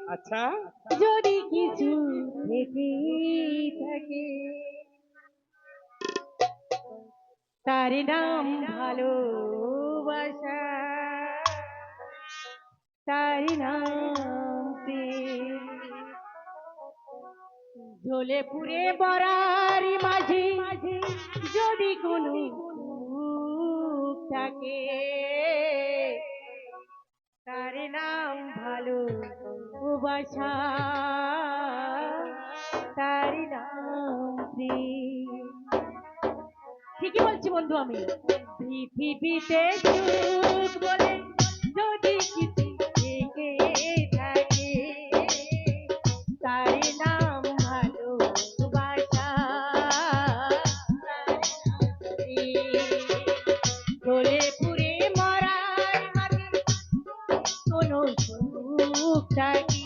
আচ্ছা। যদি কিছু থেকে থাকে তার নাম ভালোবাসা, তার নাম প্রেম। জ্বলে পুড়ে বরার মাঝে যদি কোনো সুখ থাকে তার নাম ভালোবাসা, তার নাম প্রেম। ঠিকই বলছি বন্ধু আমি। পৃথিবীতে সুখ বলে যদি কিছু থেকে থাকে তার নাম ভালোবাসা, তার নাম প্রেম। জ্বলে পুড়ে মরার মাঝে কোনো সুখ থাকে